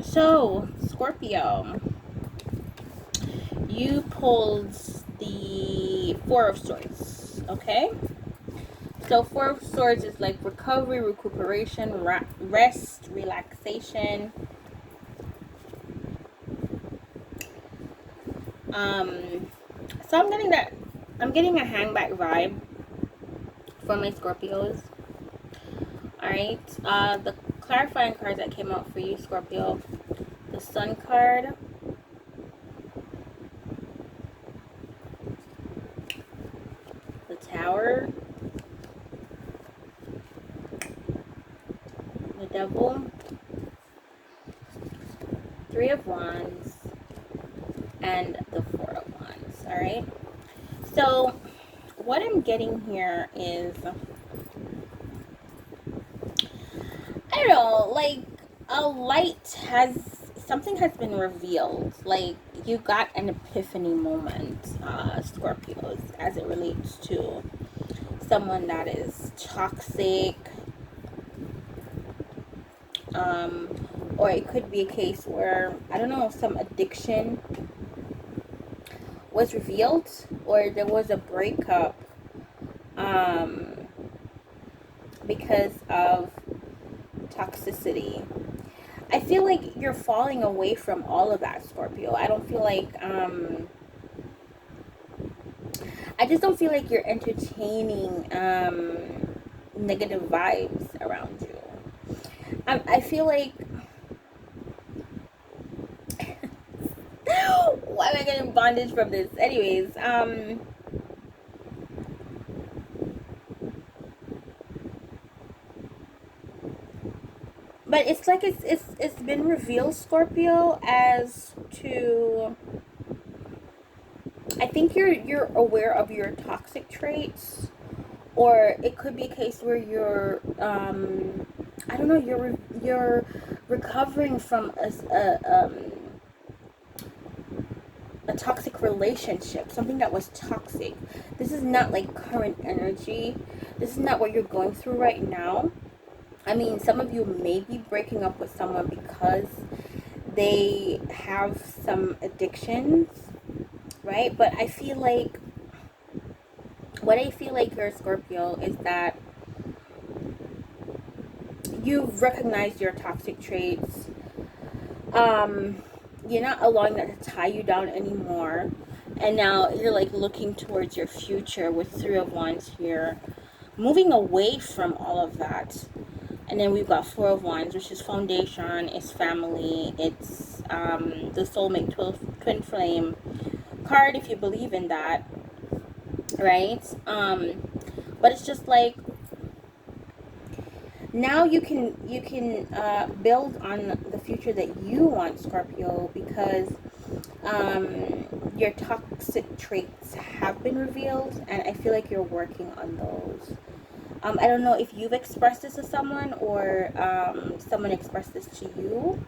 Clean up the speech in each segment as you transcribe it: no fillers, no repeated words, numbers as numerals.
So, Scorpio, you pulled the Four of Swords, okay? So, Four of Swords is like recovery, recuperation, rest, relaxation. Um, so I'm getting a hangback vibe for my Scorpios. Alright, the clarifying cards that came out for you, Scorpio. The Sun card, the Tower, the Devil, Three of Wands, and the Four of Wands. Alright, so what I'm getting here is, I don't know, like a light something has been revealed. Like you got an epiphany moment, Scorpios, as it relates to someone that is toxic, or it could be a case where, I don't know, some addiction was revealed, or there was a breakup because of toxicity. I feel like you're falling away from all of that, Scorpio. I don't feel like I just don't feel like you're entertaining negative vibes around you. I feel like why am I getting bondage from this? Anyways, but it's like it's been revealed, Scorpio, as to, I think you're aware of your toxic traits, or it could be a case where you're I don't know, you're recovering from a toxic relationship, something that was toxic. This is not like current energy. This is not what you're going through right now. I mean, some of you may be breaking up with someone because they have some addictions, right? But I feel like, what I feel like here, Scorpio, is that you've recognized your toxic traits. You're not allowing that to tie you down anymore. And now you're like looking towards your future with Three of Wands here. Moving away from all of that. And then we've got Four of Wands, which is foundation, it's family, it's the soulmate twin flame card, if you believe in that, right? But it's just like, now you can build on the future that you want, Scorpio, because your toxic traits have been revealed, and I feel like you're working on those. I don't know if you've expressed this to someone, or someone expressed this to you,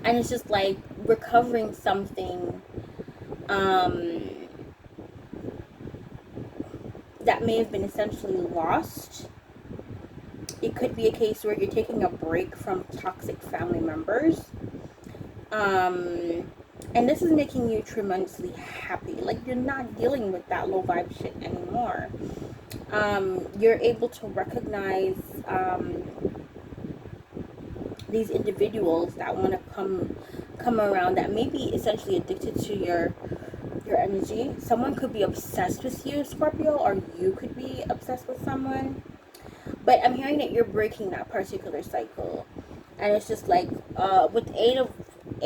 and it's just like recovering something that may have been essentially lost. It could be a case where you're taking a break from toxic family members. And this is making you tremendously happy. Like, you're not dealing with that low vibe shit anymore. You're able to recognize these individuals that want to come around, that may be essentially addicted to your energy. Someone could be obsessed with you, Scorpio, or you could be obsessed with someone. But I'm hearing that you're breaking that particular cycle, and it's just like with Eight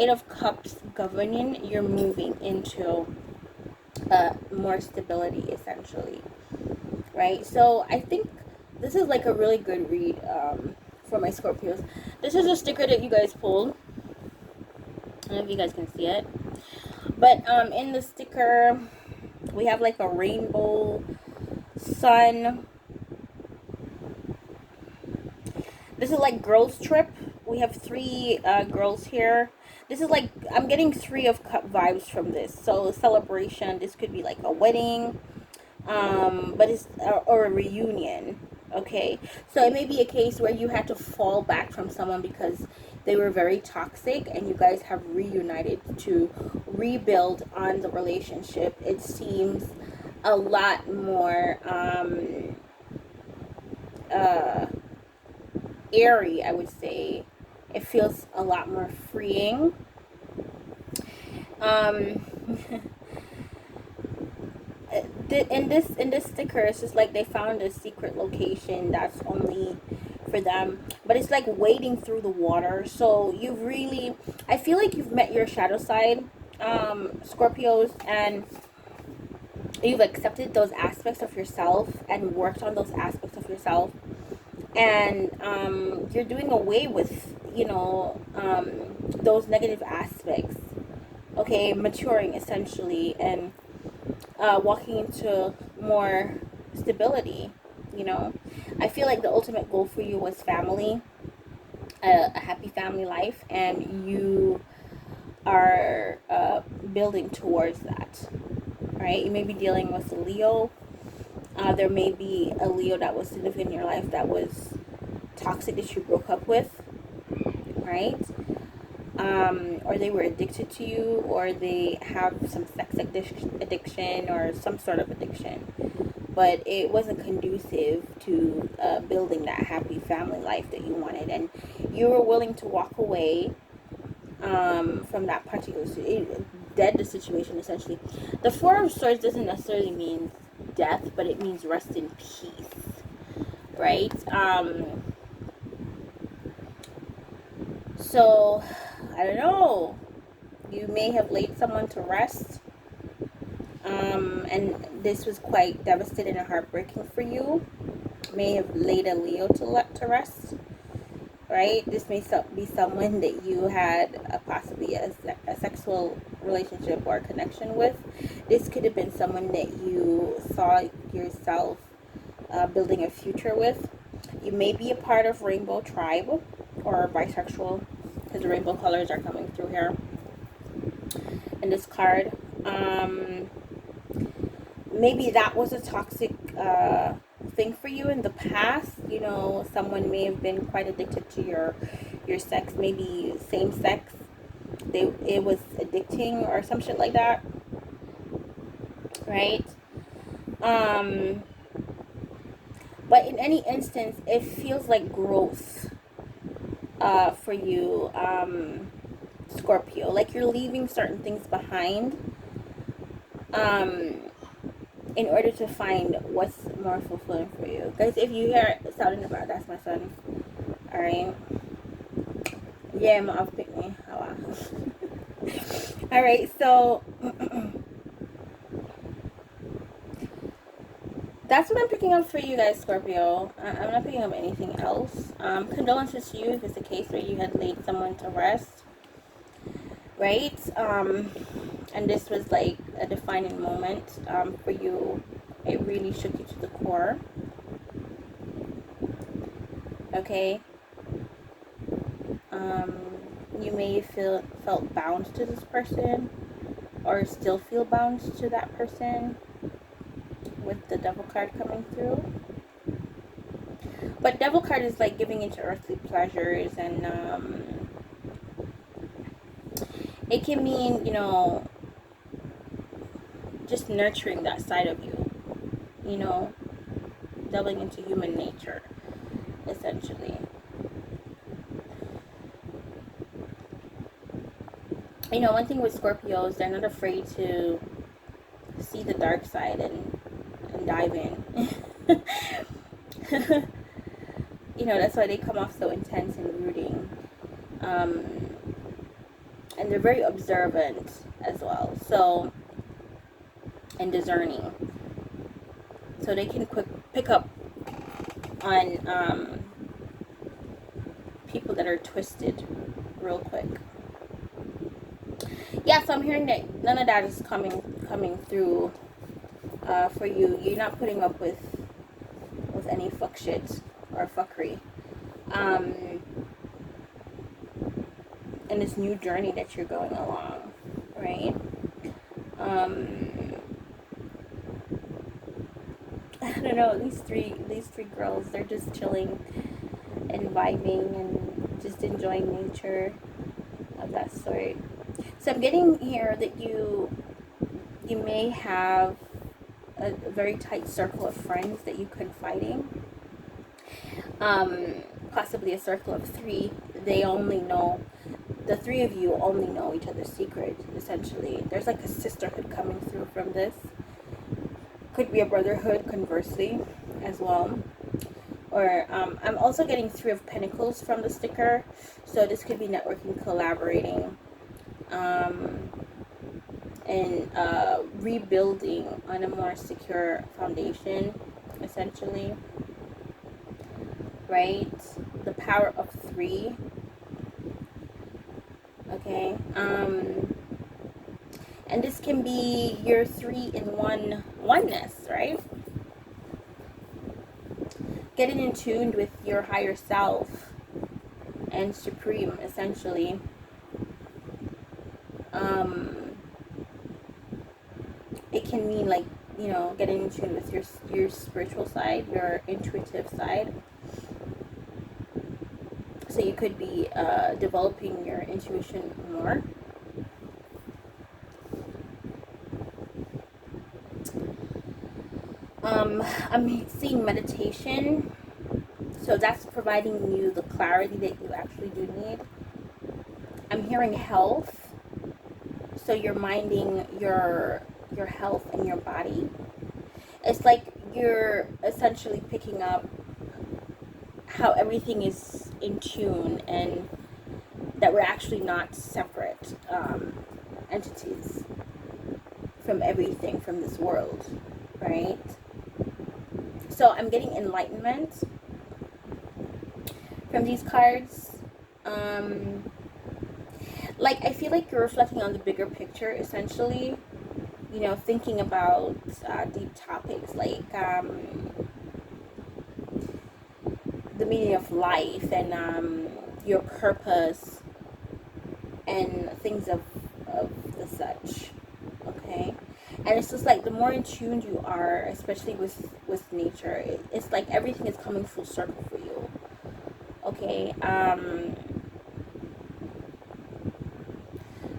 of Cups governing, you're moving into more stability, essentially, right? So I think this is like a really good read for my Scorpios. This is a sticker that you guys pulled. I don't know if you guys can see it, but in the sticker we have like a rainbow, sun. This is like girls trip. We have three girls here. This is like, I'm getting Three of Cup vibes from this. So celebration. This could be like a wedding, but it's or a reunion. Okay, so it may be a case where you had to fall back from someone because they were very toxic, and you guys have reunited to rebuild on the relationship. It seems a lot more uh airy, I would say. It feels a lot more freeing. um in this sticker, it's just like they found a secret location that's only for them, but it's like wading through the water. So you really, I feel like you've met your shadow side, Scorpios, and you've accepted those aspects of yourself and worked on those aspects of yourself, and you're doing away with, those negative aspects. Okay, maturing essentially, and walking into more stability. You know, I feel like the ultimate goal for you was family, a happy family life, and you are building towards that. Right? You may be dealing with a Leo. There may be a Leo that was significant in your life that was toxic, that you broke up with, right? Or they were addicted to you, or they have some sex addiction or some sort of addiction. But it wasn't conducive to building that happy family life that you wanted, and you were willing to walk away from that particular dead the situation essentially. The Four of Swords doesn't necessarily mean death, but it means rest in peace, right? So I don't know. You may have laid someone to rest, and this was quite devastating and heartbreaking for you. May have laid a Leo to rest, right? This may be someone that you had possibly a sexual relationship or connection with. This could have been someone that you saw yourself building a future with. You may be a part of Rainbow Tribe or bisexual, because the rainbow colors are coming through here in this card. Maybe that was a toxic thing for you in the past. You know, someone may have been quite addicted to your sex, maybe same sex. It was addicting or some shit like that, right? But in any instance, it feels like growth for you, Scorpio. Like you're leaving certain things behind in order to find what's more fulfilling for you. Guys, if you hear it sounding about, that's my son. Alright. Yeah, I'm off picnic. Oh, wow. Alright, so that's what I'm picking up for you guys, Scorpio. I'm not picking up anything else. Condolences to you if it's a case where you had laid someone to rest, right? And this was like a defining moment for you. It really shook you to the core. Okay. You may felt bound to this person, or still feel bound to that person with the Devil card coming through. But Devil card is like giving into earthly pleasures, and it can mean, you know, just nurturing that side of you, you know, delving into human nature, essentially. You know, one thing with Scorpios, they're not afraid to see the dark side and dive in. You know, that's why they come off so intense and brooding. And they're very observant as well. So, and discerning. So they can pick up on people that are twisted real quick. Yeah, so I'm hearing that none of that is coming through for you. You're not putting up with any fuck shit or fuckery. In this new journey that you're going along, right? I don't don't know, these three girls, they're just chilling and vibing and just enjoying nature of that sort. So I'm getting here that you may have a very tight circle of friends that you confiding. Possibly a circle of three. They only know, the three of you only know each other's secret, essentially. There's like a sisterhood coming through from this. Could be a brotherhood, conversely, as well. Or I'm also getting Three of Pentacles from the sticker. So this could be networking, collaborating, and rebuilding on a more secure foundation, essentially. Right? The power of three. Okay. And this can be your 3-in-1 oneness, right? Getting in tune with your higher self and supreme, essentially. It can mean like, you know, getting in tune with your spiritual side, your intuitive side. So you could be developing your intuition more. I'm seeing meditation. So that's providing you the clarity that you actually do need. I'm hearing health. So you're minding your health and your body. It's like you're essentially picking up how everything is in tune and that we're actually not separate entities from everything from this world, right? So I'm getting enlightenment from these cards. Like I feel like you're reflecting on the bigger picture, essentially. You know, thinking about deep topics like the meaning of life and your purpose and things of the such. Okay, and it's just like the more in tune you are, especially with nature, it's like everything is coming full circle for you. Okay.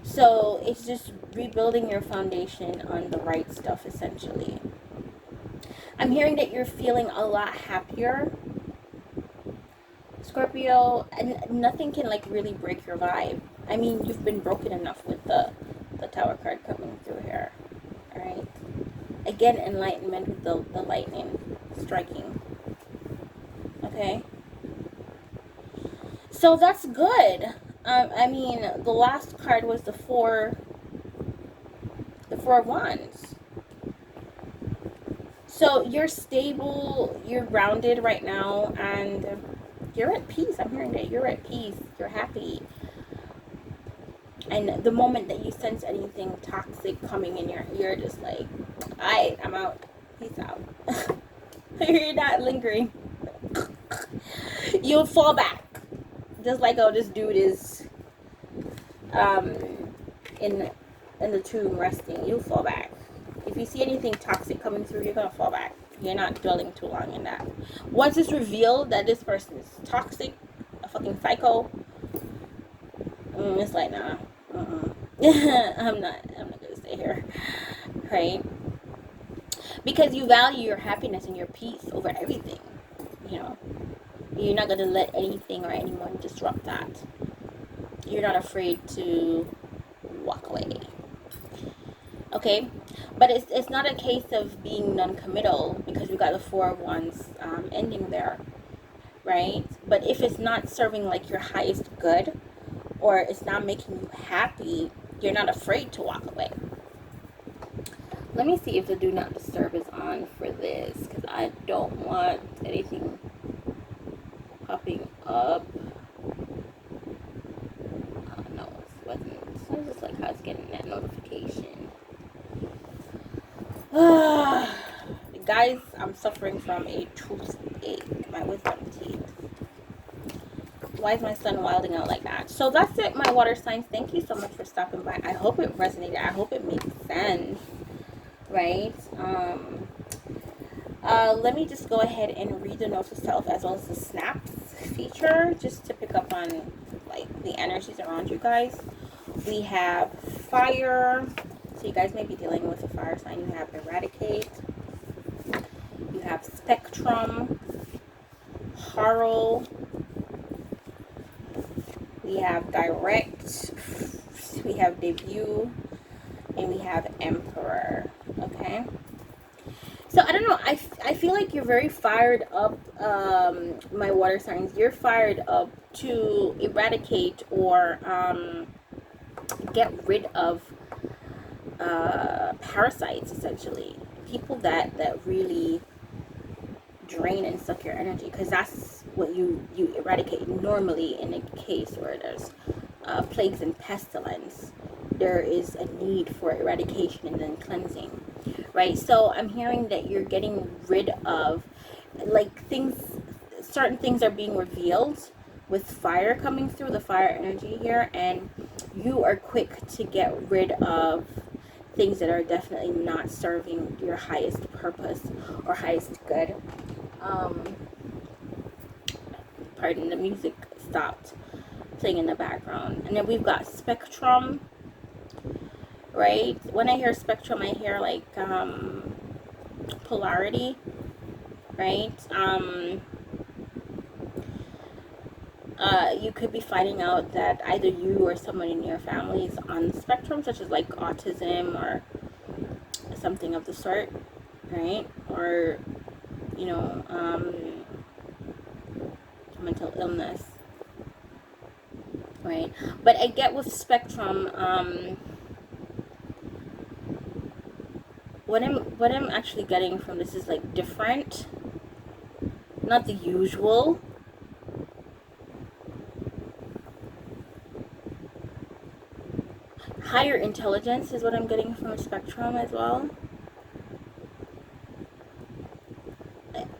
So it's just rebuilding your foundation on the right stuff, essentially. I'm hearing that you're feeling a lot happier, Scorpio, and nothing can like really break your vibe. I mean, you've been broken enough with the Tower card coming through here. Alright. Again, enlightenment with the lightning striking. Okay. So that's good. I mean, the last card was the Four of Wands. So you're stable, you're grounded right now, and you're at peace. I'm hearing that you're at peace. You're happy. And the moment that you sense anything toxic coming in your ear, just like, alright, I'm out. Peace out. You're not lingering. You'll fall back. Just like, oh, this dude is in the tomb resting. You'll fall back. If you see anything toxic coming through, you're gonna fall back. You're not dwelling too long in that. Once it's revealed that this person is toxic, a fucking psycho, it's like, nah. I'm not gonna stay here, right? Because you value your happiness and your peace over everything. You know, you're not gonna let anything or anyone disrupt that. You're not afraid to walk away. Okay, but it's not a case of being non-committal, because we got the Four of Wands ending there, right? But if it's not serving like your highest good, or it's not making you happy, you're not afraid to walk away. Let me see if the do not disturb is on for this, because I don't want anything popping up. Oh no, it wasn't. I was just like, I was getting that notification. Guys, I'm suffering from a toothache, my wisdom teeth. Why is my son wilding out like that? So that's it, my water signs. Thank you so much for stopping by. I hope it resonated. I hope it makes sense, right? Let me just go ahead and read the notes itself as well as the snaps feature, just to pick up on like the energies around you guys. We have fire, so you guys may be dealing with a fire sign. You have eradicate, you have spectrum, harrow, we have direct, we have debut, and we have emperor. Okay, so I don't know, I feel like you're very fired up, my water signs. You're fired up to eradicate or get rid of parasites, essentially, people that really drain and suck your energy, because that's what you eradicate normally. In a case where there's plagues and pestilence, there is a need for eradication and then cleansing, right? So I'm hearing that you're getting rid of like things, certain things are being revealed with fire coming through, the fire energy here, and you are quick to get rid of things that are definitely not serving your highest purpose or highest good. Pardon, the music stopped playing in the background. And then we've got spectrum, right? When I hear spectrum, I hear like polarity, right? You could be finding out that either you or someone in your family is on the spectrum, such as like autism or something of the sort, right? Or, you know, mental illness, right? But I get with spectrum, what I'm actually getting from this is like different, not the usual. Higher intelligence is what I'm getting from a spectrum as well.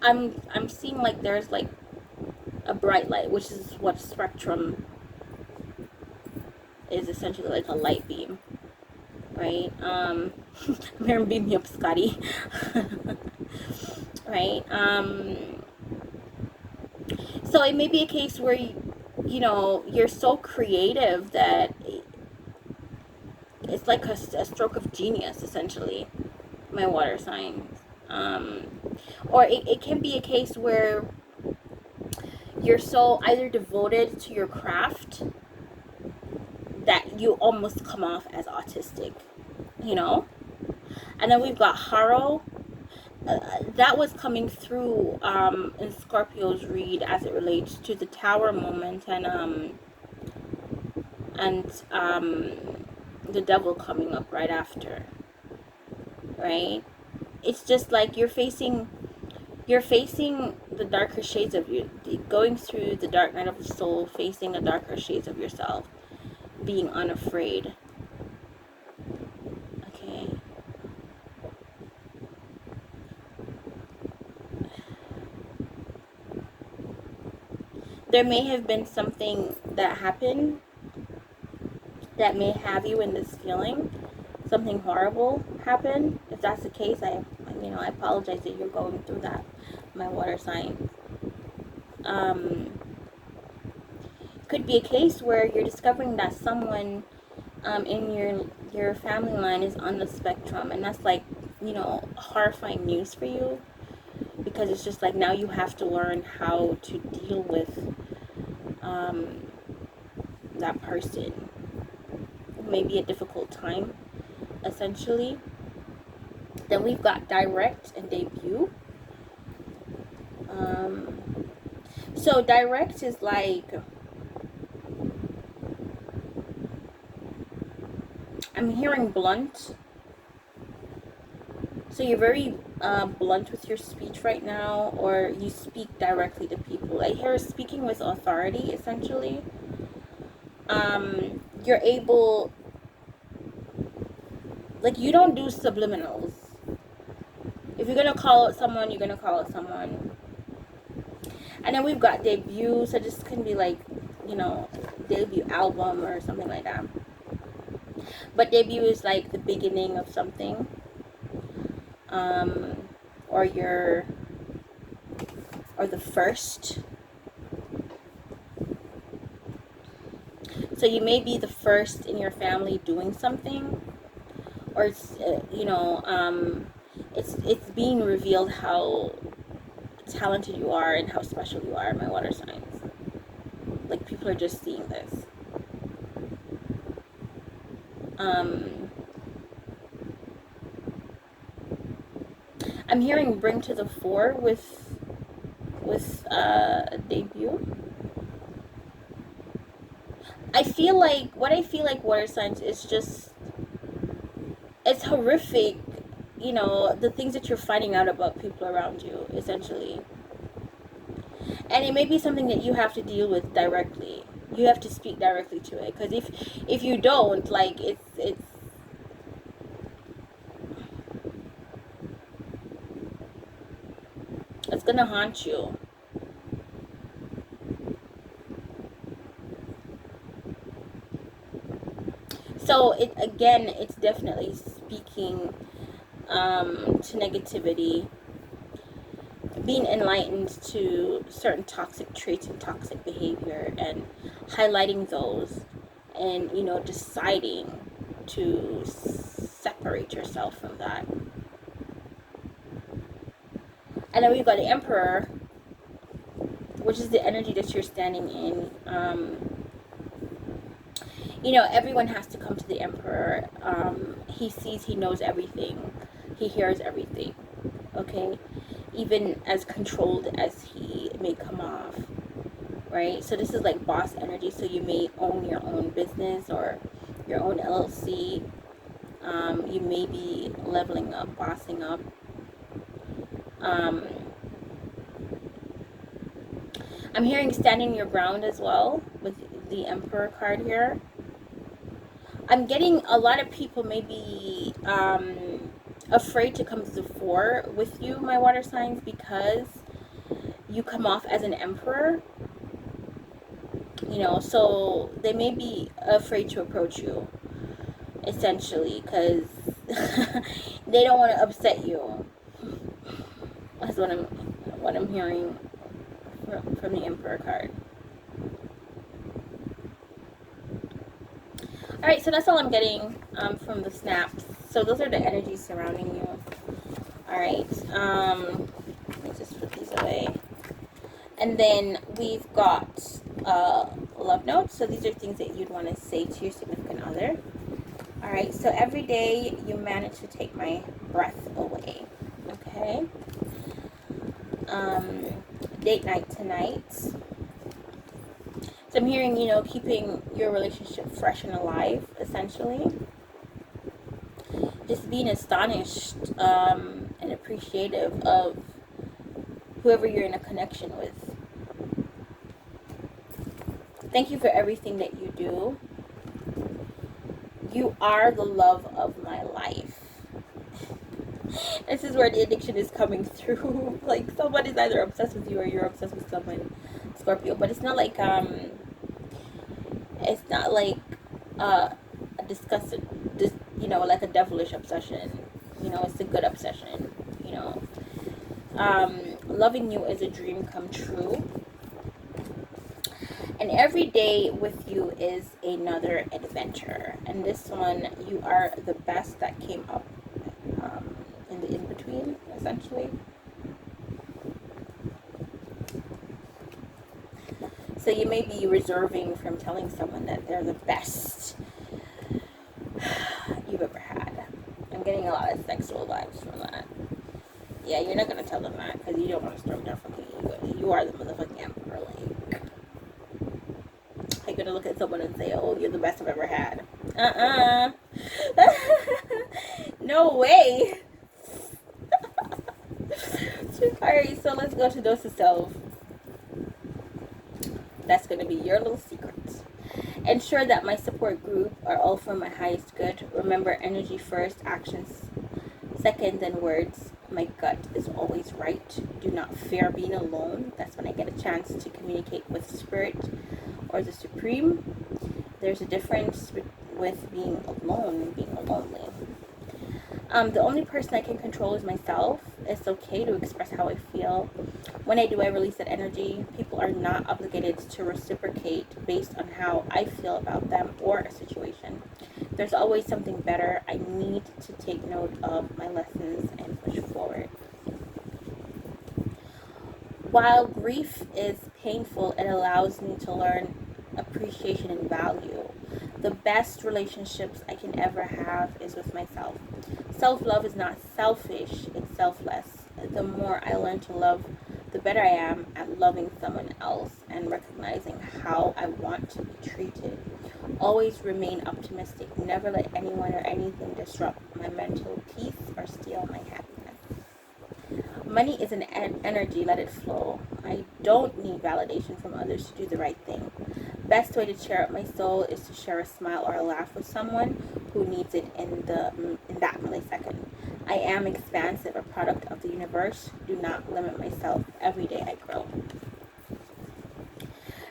I'm seeing like there's like a bright light, which is what spectrum is, essentially like a light beam, right? Mary, beam me up, Scotty. Right? So it may be a case where you know, you're so creative that it's like a stroke of genius, essentially, my water sign. Or it can be a case where you're so either devoted to your craft that you almost come off as autistic, you know? And then we've got Harrow. That was coming through in Scorpio's read as it relates to the Tower moment and the Devil coming up right after, right? It's just like you're facing the darker shades of you, going through the dark night of the soul, facing the darker shades of yourself, being unafraid. Okay. There may have been something that happened that may have you in this feeling. Something horrible happened. If that's the case, I apologize that you're going through that, my water sign. Could be a case where you're discovering that someone in your family line is on the spectrum, and that's like, you know, horrifying news for you, because it's just like now you have to learn how to deal with that person. Maybe a difficult time, essentially. Then we've got direct and debut. So direct is like, I'm hearing blunt. So you're very blunt with your speech right now, or you speak directly to people. I hear speaking with authority, essentially. You're able, like, you don't do subliminals. If you're gonna call out someone, you're gonna call out someone. And then we've got debut, so this can be like, you know, debut album or something like that. But debut is like the beginning of something. Or you're or the first. So you may be the first in your family doing something, or it's it's being revealed how talented you are and how special you are, my water signs. Like, people are just seeing this. I'm hearing bring to the fore with debut. I feel like water signs is just, it's horrific, the things that you're finding out about people around you, essentially. And it may be something that you have to deal with directly. You have to speak directly to it, because if you don't, like, it's gonna haunt you. So it's definitely speaking to negativity, being enlightened to certain toxic traits and toxic behavior, and highlighting those, and deciding to separate yourself from that. And then we've got the Emperor, which is the energy that you're standing in. Everyone has to come to the Emperor. He sees, he knows everything, he hears everything, okay? Even as controlled as he may come off, right? So this is like boss energy. So you may own your own business or your own LLC. You may be leveling up, bossing up. I'm hearing standing your ground as well with the Emperor card here. I'm getting a lot of people may be afraid to come to the fore with you, my water signs, because you come off as an emperor. So they may be afraid to approach you, essentially, because they don't want to upset you. That's what I'm hearing from the Emperor card. Alright, so that's all I'm getting from the snaps. So those are the energies surrounding you. Alright, let me just put these away. And then we've got love notes. So these are things that you'd want to say to your significant other. Alright, so every day you manage to take my breath away. Okay. Date night tonight. So I'm hearing, keeping your relationship fresh and alive, essentially. Just being astonished and appreciative of whoever you're in a connection with. Thank you for everything that you do. You are the love of my life. This is where the addiction is coming through. Like, someone is either obsessed with you or you're obsessed with someone, Scorpio. But it's not like a disgusting, like a devilish obsession. It's a good obsession. Loving you is a dream come true. And every day with you is another adventure. And this one, you are the best that came up in the in-between, essentially. So you may be reserving from telling someone that they're the best you've ever had. I'm getting a lot of sexual vibes from that. Yeah, you're not going to tell them that because you don't want to stroke their fucking ego. You are the motherfucking emperor. Like, I'm going to look at someone and say, oh, you're the best I've ever had. No way. Alright, so let's go to dose of self. That's going to be your little secret. Ensure that my support group are all for my highest good. Remember, energy first, actions second, then words. My gut is always right. Do not fear being alone. That's when I get a chance to communicate with spirit or the supreme. There's a difference with being alone and being lonely. The only person I can control is myself. It's okay to express how I feel. When I do, I release that energy. People are not obligated to reciprocate based on how I feel about them or a situation. There's always something better. I need to take note of my lessons and push forward. While grief is painful, it allows me to learn appreciation and value. The best relationships I can ever have is with myself. Self-love is not selfish, it's selfless. The more I learn to love, the better I am at loving someone else and recognizing how I want to be treated. Always remain optimistic. Never let anyone or anything disrupt my mental peace or steal my happiness. Money is an energy, let it flow. I don't need validation from others to do the right thing. Best way to cheer up my soul is to share a smile or a laugh with someone who needs it in that millisecond. I am expansive, a product of the universe. Do not limit myself. Every day I grow.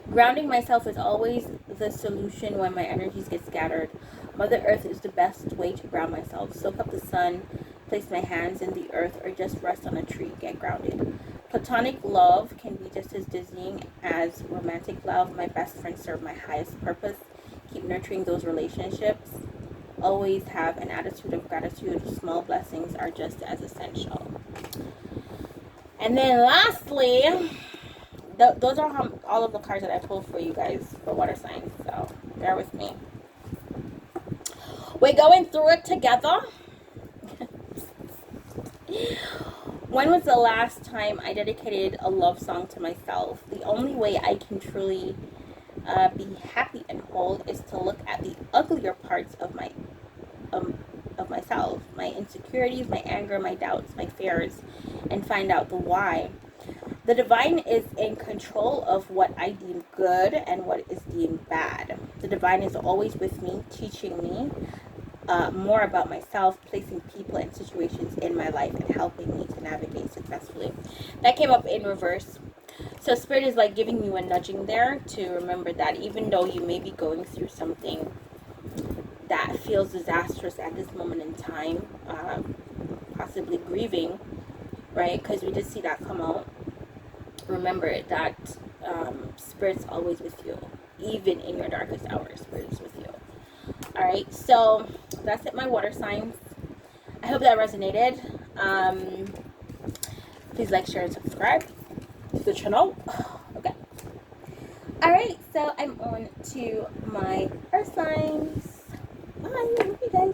Grounding myself is always the solution when my energies get scattered. Mother Earth is the best way to ground myself. Soak up the sun, place my hands in the earth, or just rest on a tree, get grounded. Platonic love can be just as dizzying as romantic love. My best friends serve my highest purpose. Keep nurturing those relationships. Always have an attitude of gratitude. Small blessings are just as essential. And then lastly, those are all of the cards that I pulled for you guys for water signs. So bear with me. We're going through it together. When was the last time I dedicated a love song to myself? The only way I can truly be happy and whole is to look at the uglier parts of myself, my insecurities, my anger, my doubts, my fears, and find out the why. The divine is in control of what I deem good and what is deemed bad. The divine is always with me, teaching me more about myself, placing people and situations in my life, and helping me to navigate successfully. That came up in reverse. So Spirit is like giving you a nudging there to remember that even though you may be going through something that feels disastrous at this moment in time, possibly grieving, right? Because we did see that come out. Remember that Spirit's always with you. Even in your darkest hours, Spirit is with you. Alright, so that's it, my water signs. I hope that resonated. Please like, share, and subscribe to the channel. Okay. Alright, so I'm on to my earth signs. Bye, love you guys.